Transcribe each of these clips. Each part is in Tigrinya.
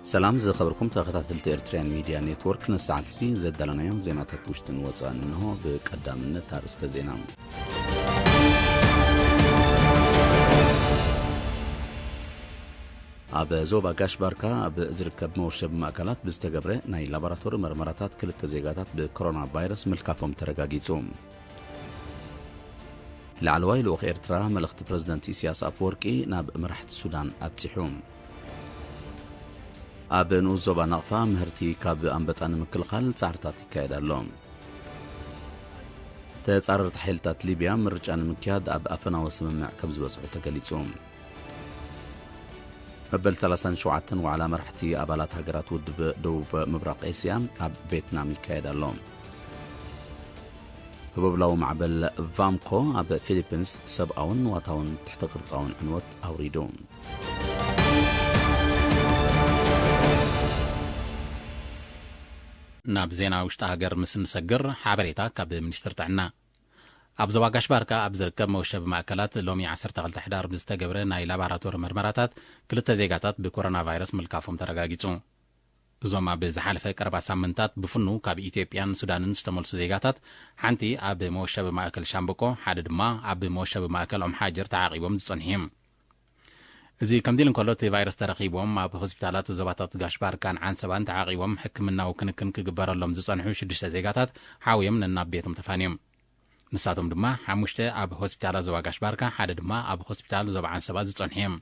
سلام زخبركم تخطاتلت إرتريان ميديا نيتورك نساعد سي زدلنا يوم زينات توشتن وصان إنه بقدامنا تارست زينام. أب زوبا كاشباركا أب زركب موشب مأكلات بستقبره ناي لابراتور مرمراتات كل التزيقاتات بكورونا فيروس ملكافهم ترقاقيتهم. لعلواي لوخ إرترا ملخت برزدنت إسياس أفوركي ناب مرحت السودان أبتحوم. أب نوزوبا نقفا مهرتي كاب أنبتان مكلخال تعرتاتي كايدا اللوم. تتصاررت حيلتات ليبيا مرجان مكياد أب أفنا وسممع كبز وصعو تقليتهم. مبل 37 وعلى مرحتي أبالات هجرات ودب دوب مبرق إسيا أب فيتنام كايدا اللوم. فببلاو معبل فامكو أب فيليبينز سبعون واتاون تحت قرصاون عنوت أوريدون. ناب زينا وشتا هاجر مسن سجر حابريتا كاب منستر تعنا أبزوا كاشباركا أبزركب موشب مأكلات لومي 10 حدار بزتجبره ناي لابراتور مرمراتات كل التزيقاتات بكورونا فيروس ملكافهم ترقاقيتون زوما بزحالفه 4 سامنتات بفنو كاب إثيوبيان سودانن استملس زيقاتات حنتي أب موشب مأكل شامبكو حد دما أب موشب مأكل حاجر تعاقبهم تصنهم زي كمديلن كولوت فيروس ترقيبهم أب هوسبيتالات زباطات كاشباركان عن سبان تعاقبهم حكمنا وكنكن كجبر لهم زصنحو 6 زيقاتات حاويم ننابيتهم تفانيم نساتهم دما حمشته أب هوسبيتال زوا كاشباركا حد دما أب هوسبيتال زبا عن سبا زصنحهم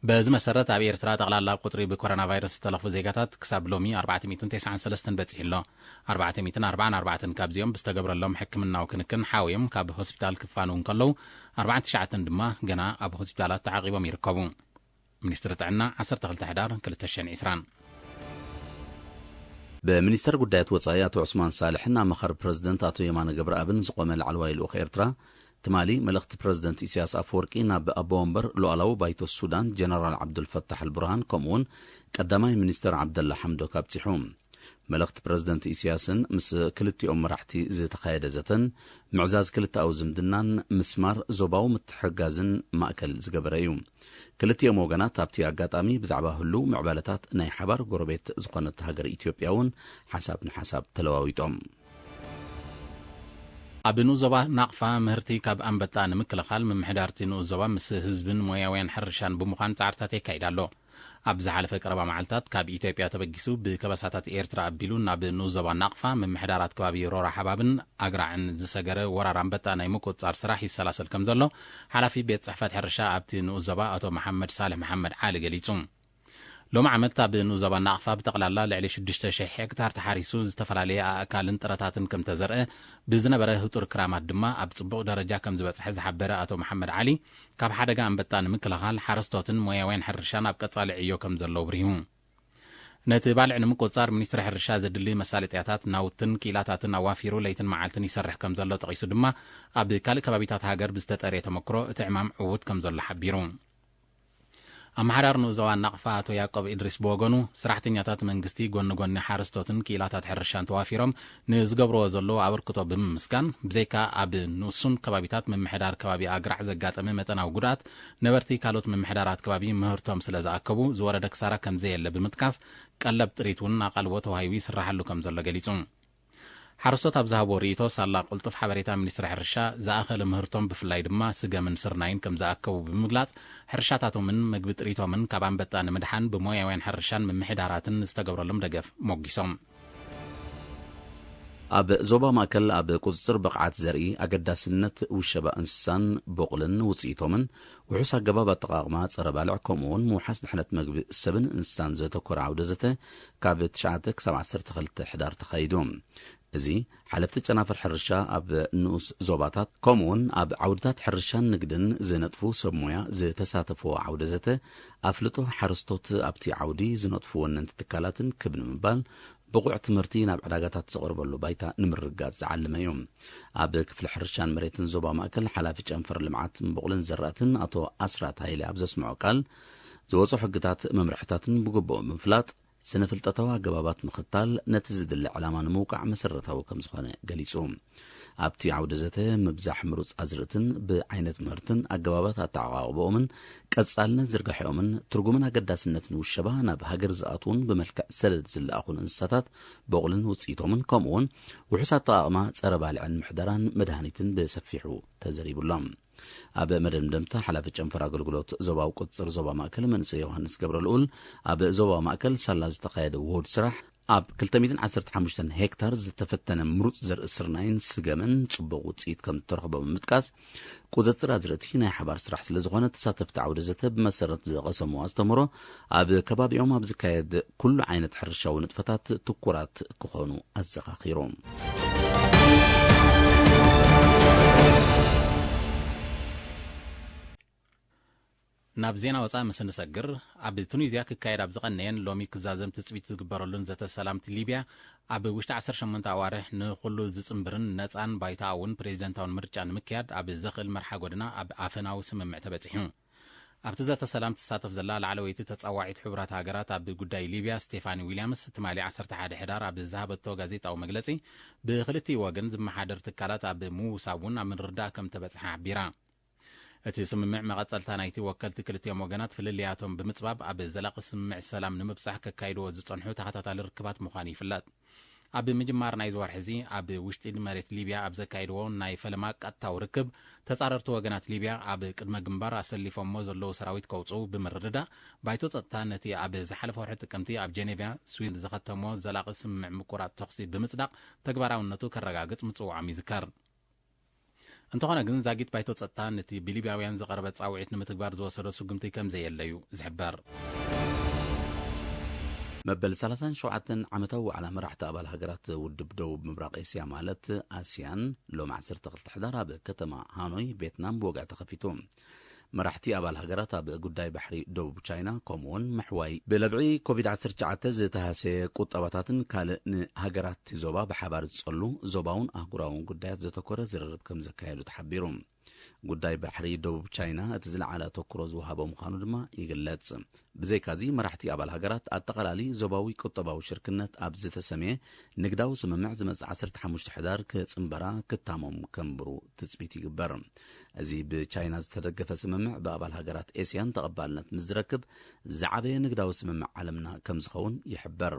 بز مسرت أبي إرترا تقلال قطري بكورونا فيروس تلفو زيقاتات كساب لومي 493 بتسعيلو 444 كابزيوم بستقبر لهم حكمنا وكنكن حاويم كاب هوسبيتال كفانون كلو 49 دما جنا أب هوسبيتالات تعاقبهم يركبون منستر تعنا 10 حدار كلتشين عسران بمنستر قدايت وصايات عثمان صالحنا مخر بريزيدنت أتو يمان قبر أبن زقوم العلواي الأخ إرترا تمالي ملخت بريزيدنت إسياس أفوركي ناب أبومبر لو بايتو السودان جنرال عبد الفتاح البرهان كومون قدامي منستر عبد الله حمدو كابتحوم ملخت بريزيدنت إسياسن مس كلتي مرحتي زي تخايد زتن معزاز كلتا أو زمدنان مسمار زوباو متحقازن مأكل زقبريوم كلتي موغانات تابتي أقاتامي بزعبا هلو معبالتات ناي حبر قربيت زقونت هاجر إثيوبياون حساب تلواويتهم أب نوزبا نقفا مهرتي كاب أنبتان مكلخال من محدارتي نوزبا مس هزبن موياوين حرشان بمخان تعرتاتي كايدالو أبز حالفة قربا معلتات كاب إثيوبيا تبقسو بكبساتات إيرترا أبيلون أب نوزبا نقفا من محدارات كبابي رورا حبابن أقرعن زساقر ورا رمبتا نايموكو تصار سراحي السلاسل كمزلو حالفي بيت صحفات حرشا أبتي نوزبا أتو محمد صالح محمد عالي قليتون لوم عملتا بنوزبا نقفا بتقلالا لعلي 6,000 هكتار تحاريسو زتفلاليا أكالن تراتاتن كم تزرق بزنبره هتور كرامات دما أب صبوق درجة كم زبط حبره أتو محمد علي كاب حدقا أنبتان مكلغال حرستوتن موياوين حرشان أب كتصالع إيو كم زلو بريهم نتبالع نمكو تصار منيستر حرشا زدلي مسالة إعتات ناوتن كيلاتاتن أوافيرو ليتن معالتن يسرح كم زلو تقيسو دما أب كالي كبابيتات هاجر بزتتاري تمكرو اتعمام عود كم زلو حبيرون أمحرار نوزوان نقفاتو ياقوب إدريس بوغونو سرحتنياتات منغستي غون حارستوتن كيلاتات حرشان توافيرم نزقبرو زلو أوركتو بمسكان بزيكا أب نوسون كبابيتات من محدار كبابي أقرع زقات ممتنا وقرات نبرتي كالوت من محدارات كبابي مهرتهم سلازا أكبو زواردك سارا كمزي اللي بمتكاس قلب تريتون ناقلبوتو هايوي سرحلو كمزلو قليتون حرستوت أبزهابو ريتو سالا قلتف حبريتا منستر حرشا زاخل مهرتهم بفلاي دما سقا من سرناين كم زاكو بمقلات حرشاتاتو من مقبت ريتو من كابان بتان مدحان بمويا وين حرشان من محداراتن استقبر لهم دقف موقيسهم أب زوبا ماكل أب قصر بقعات زرقي أقداسنت وشبا إنسان بقلن وصيتومن وحسا قبابة تقاقمات صربالع كومون موحس نحنت مقب 7 إنسان زيتو كور عودزته كابت شعاتك 17 حدار تخيدوم زي حلفت جنافر حرشا أب نوس زوباتات كومون أب عودات حرشان نقدن زينطفو سبمويا زي تساتفو عودزته أفلتو حرستوت أبتي عودي زينطفو وننت تكالاتن كبن مبال بقوع تمرتين أب علاقاتات زغربلو بايتا نمرقات زعلم يوم أب كفل حرشان مريتن زوبا ماكل حلافي جنفر لمعات بقولن زراتن أتو أسرات هايلي أبزو سمعو قال زوصو حقتات ممرحتاتن بقبو منفلات سنفلتتوا قبابات مختال نتزد الإعلامان موقع مسرتها وكم زخانة قليسهم ኣብቲ ዓውደ ዘተ ምብዛሕ ምሩጽ ኣዝርእትን ብዓይነት ምህርትን ኣገባባት ኣተዓቃቅቦኦምን ቀጻልነት ዝርግሖምን ትርጉምን ኣገዳስነትን ውሸባ ናብ ሃገር ዝኣትውን ብመልክዕ ሰደድ ዝለኣኹን እንስሳታት በቕልን ውፅኢቶምን ከምኡውን ውሑስ ኣጠቃቅማ ጸረ ባልዕን ምሕደራን መድሃኒትን ብሰፊሑ ተዘሪቡሎም ኣብ መደምደምታ ሓላፊ ጨንፈር ኣገልግሎት ዞባዊ ቁጽር ዞባ ማእከል መንእሰይ ዮሃንስ ገብረልኡል ኣብ ዞባ ማእከል ሳላ ዝተኻየደ ውሁድ ስራሕ ኣብ 215 ሄክታር ዝተፈተነ ምሩጽ ዘርኢ ስርናይን ስገምን ጽቡቕ ውፅኢት ከም እተረኽቦ ብምጥቃስ ቁፅጥር ኣዝርእቲ ናይ ሓባር ስራሕ ስለ ዝኾነ ተሳተፍቲ ዓውደ ዘተ ብመሰረት ዝቐሰምዎ ኣስተምህሮ ኣብ ከባቢኦም ኣብ ዝካየድ ኩሉ ዓይነት ሕርሻዊ ንጥፈታት ትኩራት ክኾኑ ኣዘኻኺሮም ናብ ዜና ወፃ መስንሰግር ኣብ ቱኒዝያ ክካየድ ኣብ ዝቐነየን ሎሚ ክዛዘም ትጽቢት ዝግበረሉን ዘተ ሰላምቲ ሊብያ ኣብ ውሽጢ 18 ኣዋርሕ ንኹሉ ዝጽምብርን ነፃን ባይታውን ፕሬዚደንታውን ምርጫ ንምክያድ ኣብ ዘኽእል መርሓ ጎድና ኣብ ኣፈናዊ ስምምዕ ተበፂሑ ኣብቲ ዘተ ሰላም ትሳተፍ ዘላ ላዕለወይቲ ተጻዋዒት ሕቡራት ሃገራት ኣብ ጉዳይ ሊብያ ስቴፋኒ ዊልያምስ ትማሊ 11 ሕዳር ኣብ ዝሃበቶ ጋዜጣዊ መግለጺ ብክልቲኡ ወገን ዝመሓደር ትካላት ኣብ ምውሳውን ኣብ ምርዳእ ከም ተበጽሐ ዓቢራ እቲ ስምምዕ መቐጸልታ ናይቲ ወከልቲ ክልቲኦም ወገናት ፍልልያቶም ብምጽባብ ኣብ ዘላቂ ስምምዕ ሰላም ንምብጻሕ ከካይድዎ ዝጸንሑ ተኸታታሊ ርክባት ምዃኑ ይፍለጥ ኣብ ምጅማር ናይ ዝወርሒ እዚ ኣብ ውሽጢ መሬት ሊብያ ኣብ ዘካይድዎ ናይ ፈለማ ቀጥታዊ ርክብ ተጻረርቲ ወገናት ሊብያ ኣብ ቅድመ ግንባር ኣሰሊፎሞ ዘለዉ ሰራዊት ከውጽኡ ብምርድዳእ ባይቶ ጸጥታ ነቲ ኣብ ዝሓለፈ ወርሒ ጥቅምቲ ኣብ ጀኔቫ ስዊዝ ዝኸተሞ ዘላቂ ስምምዕ ምቁራጽ ተኽሲ ብምጽዳቕ ተግባራውነቱ ከረጋግጽ ምጽዋዖም ይዝከር እንተኾነ ግን ዛጊት ባይቶ ጸጥታ ነቲ ብሊብያውያን ዝቐረበ ጻውዒት ንምትግባር ዝወሰዶ ስጉምቲ ከም ዘየለዩ ዝሕበር መበል 37 ዓመታዊ ዋዕላ መራሕቲ ኣባል ሃገራት ውድብ ደቡብ ምብራቕ ኤስያ ማለት ኣሲያን ሎም 12 ሕዳር ኣብ ከተማ ሃኖይ ቪየትናም ብወግዕ ተኸፊቱ መራሕቲ ኣባል ሃገራት ኣብ ጉዳይ ባሕሪ ደቡብ ቻይና ከምኡውን መሕዋይ ብለብዒ ኮቪድ-19 ዝተሃሰየ ቁጠባታትን ካልእ ንሃገራት ዞባ ብሓባር ዝጸሉ ዞባውን ኣህጉራውን ጉዳያት ዘተኮረ ዝርርብ ከም ዘካየዱ ተሓቢሩ ጉዳይ ባሕሪ ደቡብ ቻይና እቲ ዝለዓለ ተኩሮ ዝወሃቦ ምዃኑ ድማ ይግለጽ ብዘይካዚ መራሕቲ ኣባል ሃገራት ኣጠቓላሊ ዞባዊ ቁጠባዊ ሽርክነት ኣብ ዝተሰመየ ንግዳዊ ስምምዕ ዝመጽእ 15 ሕዳር ክጽምበራ ክታሞም ከምብሩ ትጽቢት ይግበር እዚ ብቻይና ዝተደገፈ ስምምዕ ብኣባል ሃገራት ኤስያን ተቐባልነት ምስ ዝረክብ ዝዓበየ ንግዳዊ ስምምዕ ዓለምና ከም ዝኸውን ይሕበር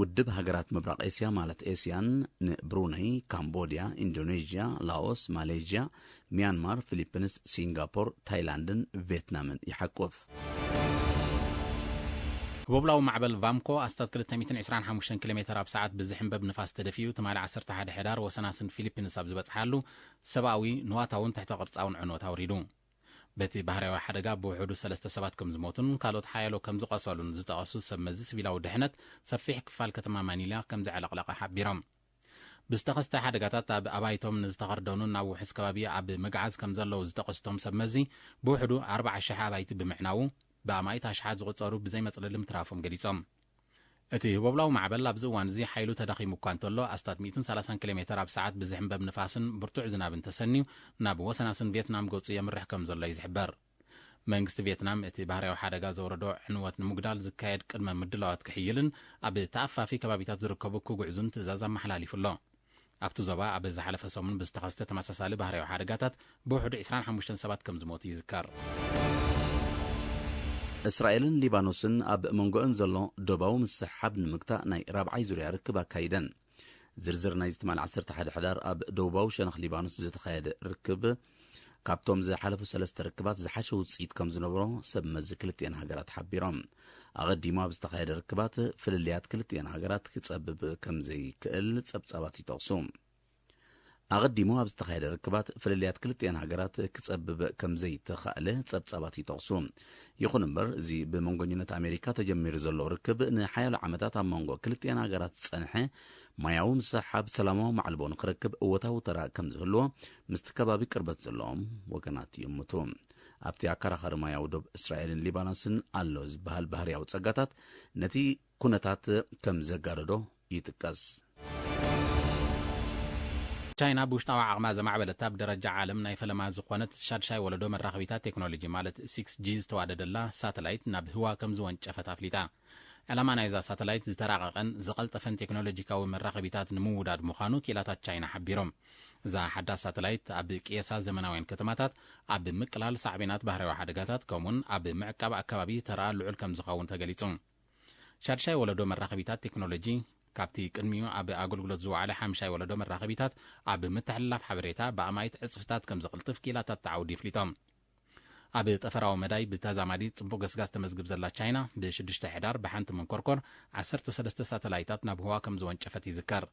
ውድብ ሃገራት ምብራቕ ኤስያ ማለት ኤስያን ንብሩነይ ካምቦዲያ ኢንዶኔዥያ ላኦስ ማሌዥያ ሚያንማር ፊሊፒንስ ሲንጋፖር ታይላንድን ቪየትናምን ይሓቁፍ ህቦብላዊ ማዕበል ቫምኮ ኣስታት 225 ኪሎሜትር ኣብ ሰዓት ብዝሕንበብ ንፋስ ተደፊዩ ትማሊ 11 ሕዳር ወሰናስን ፊሊፒንስ ኣብ ዝበጽሓሉ ሰብኣዊ ንዋታውን ትሕተ ቅርጻውን ዕንወት ኣውሪዱ በቲ ባህርያዊ ሓደጋ ብውሕዱ 3 ሰባት ከም ዝሞቱን ካልኦት ሓያሎ ከም ዝቆሰሉን ዝጠቐሱ ሰብ መዚ ሲቪላዊ ድሕነት ሰፊሕ ክፋል ከተማ ማኒላ ከም ዘዕለቕለቐ ሓቢሮም ብዝተኸስተ ሓደጋታት ኣብ ኣባይቶም ንዝተኸርደኑን ናብ ውሕስ ከባቢ ኣብ መግዓዝ ከም ዘለዉ ዝጠቐስቶም ሰብ መዚ ብውሕዱ 40,000 ኣባይቲ ብምዕናዉ ብኣማይት ኣሽሓት ዝቑጸሩ ብዘይመጽለሊ ምትራፎም ገሊጾም እቲ ህቦብላዊ ማዕበል ኣብዚ እዋን እዚ ሓይሉ ተዳኺሙ እኳ እንተሎ ኣስታት 130 ኪሎሜትር ኣብ ሰዓት ብዝሕንበብ ንፋስን ብርቱዕ ዝናብን ተሰንዩ ናብ ወሰናስን ቪየትናም ገጹ የምርሕ ከም ዘሎ እዩ ዝሕበር መንግስቲ ቪየትናም እቲ ባህርያዊ ሓደጋ ዘወረዶ ዕንወት ንምጉዳል ዝካየድ ቅድመ ምድላዋት ክሕይልን ኣብ ተኣፋፊ ከባቢታት ዝርከቡ ክጉዕዙን ትእዛዝ ኣመሓላሊፉሎ ኣብቲ ዞባ ኣብ ዝሓለፈ ሰሙን ብዝተኸስተ ተመሳሳሊ ባህርያዊ ሓደጋታት ብውሕዱ 25 ሰባት ከም ዝሞቱ ይዝከር እስራኤልን ሊባኖስን ኣብ መንጎአን ዘሎ ደባዊ ምስሓብ ንምግታእ ናይ ራብዓይ ዙርያ ርክብ ኣካይደን ዝርዝር ናይ ዝትማል 11 ሕዳር ኣብ ደቡባዊ ሸነኽ ሊባኖስ ዝተኻየደ ርክብ ካብቶም ዝሓለፉ 3 ርክባት ዝሓሸ ውፅኢት ከም ዝነበሮ ሰብ መዚ ክልቲአን ሃገራት ሓቢሮም ኣቐዲሙ ኣብ ዝተኻየደ ርክባት ፍልልያት ክልቲአን ሃገራት ክጸብብ ከም ዘይክእል ጸብጻባት ይጠቕሱ ኣቐዲሙ ኣብ ዝተኻየደ ርክባት ፍልልያት ክልቲአን ሃገራት ክጸብብ ከም ዘይተኻእለ ጸብጻባት ይጠቕሱ ይኹን እምበር እዚ ብመንጎኝነት ኣሜሪካ ተጀሚሩ ዘሎ ርክብ ንሓያሎ ዓመታት ኣብ መንጎ ክልቲአን ሃገራት ዝጸንሐ ማያዊ ምስሓብ ሰላማዊ ማዕልቦ ንኽረክብ እወታዊ ተራ ከም ዝህልዎ ምስቲ ከባቢ ቅርበት ዘለዎም ወገናት ይምቱ ኣብቲ ኣከራኻሪ ማያዊ ዶብ እስራኤልን ሊባኖስን ኣሎ ዝበሃል ባህርያዊ ጸጋታት ነቲ ኩነታት ከም ዘጋረዶ ይጥቀስ ቻይና ብውሽጣዊ ዓቕማ ዘማዕበለታ ብደረጃ ዓለም ናይ ፈለማ ዝኾነት ሻድሻይ ወለዶ መራኸቢታት ቴክኖሎጂ ማለት 6G ዝተዋደደላ ሳተላይት ናብ ህዋ ከም ዝወንጨፈት ኣፍሊጣ ዕላማ ናይዛ ሳተላይት ዝተራቐቐን ዝቐልጠፈን ቴክኖሎጂካዊ መራኸቢታት ንምውዳድ ምዃኑ ኪላታት ቻይና ሓቢሮም እዛ ሓዳስ ሳተላይት ኣብ ቅየሳ ዘመናውያን ከተማታት ኣብ ምቅላል ሳዕቤናት ባህርያዊ ሓደጋታት ከምኡን ኣብ ምዕቃብ ኣከባቢ ተረአ ልዑል ከም ዝኸውን ተገሊጹ ሻድሻይ ወለዶ መራኸቢታት ቴክኖሎጂ ካብቲ ቅድሚኡ ኣብ ኣገልግሎት ዝወዓለ ሓምሻይ ወለዶ መራኸቢታት ኣብ ምትሕልላፍ ሓበሬታ ብኣማይት ዕፅፍታት ከም ዘቕልጥፍ ኪላታት ተዓውዲ ይፍሊጦም ኣብ ጠፈራዊ መዳይ ብተዛማዲ ጽቡቕ ገስጋስ ተመዝግብ ዘላ ቻይና ብ6 ሕዳር ብሓንቲ መንኰርኰር 13 ሳተላይታት ናብ ህዋ ከም ዝወንጨፈት ይዝከር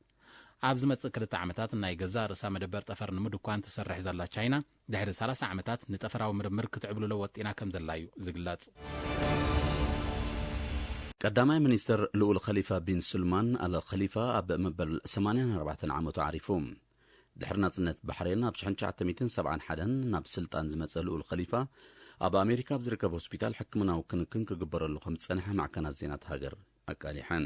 ኣብ ዝመጽእ 2 ዓመታት ናይ ገዛ ርእሳ መደበር ጠፈር ንምድኳን ትሰርሕ ዘላ ቻይና ድሕሪ 30 ዓመታት ንጠፈራዊ ምርምር ክትዕብልሎ ወጢና ከም ዘላ እዩ ዝግለጽ ቀዳማይ ሚኒስትር ልኡል ኸሊፋ ቢን ሱልማን አል ኸሊፋ ኣብ መበል 84 ዓመቱ ዓሪፉ ድሕሪ ናጽነት ባሕሬን ኣብ 1971 ናብ ስልጣን ዝመጸ ልኡል ኸሊፋ ኣብ ኣሜሪካ ብዝርከብ ሆስፒታል ሕክምናዊ ክንክን ክግበረሉ ከም ዝጸንሐ ማዕከናት ዜናት ሃገር ኣቃሊሐን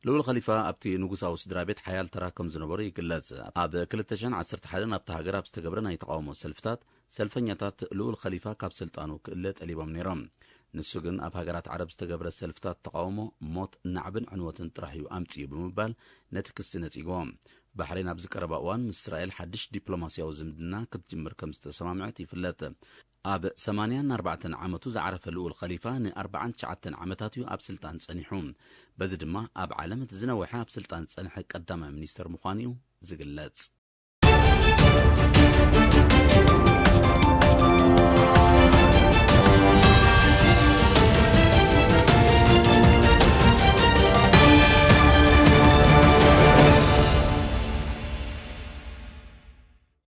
ልኡል ኸሊፋ ኣብቲ ንጉሳዊ ስድራ ቤት ሓያል ተራ ከም ዝነበሩ ይግለጽ ኣብ 2011 ኣብቲ ሃገር ኣብ ዝተገብረ ናይ ተቃውሞ ሰልፍታት ሰልፈኛታት ልኡል ኸሊፋ ካብ ስልጣኑ ክእለ ጠሊቦም ነይሮም ንሱ ግን ኣብ ሃገራት ዓረብ ዝተገብረ ሰልፍታት ተቃውሞ ሞት ናዕብን ዕንወትን ጥራሕ እዩ ኣምጽኡ ብምባል ነቲ ክሲ ነጺጎም ባሕሬን ኣብ ዝቀረባ እዋን ምስ እስራኤል ሓድሽ ዲፕሎማስያዊ ዝምድና ክትጅምር ከም ዝተሰማምዐት ይፍለጥ ኣብ 84 ዓመቱ ዝዓረፈ ልኡል ኸሊፋ ን49 ዓመታት እዩ ኣብ ስልጣን ጸኒሑ በዚ ድማ ኣብ ዓለም እቲ ዝነውሐ ኣብ ስልጣን ጸንሐ ቀዳማይ ሚኒስተር ምዃኑ እዩ ዝግለጽ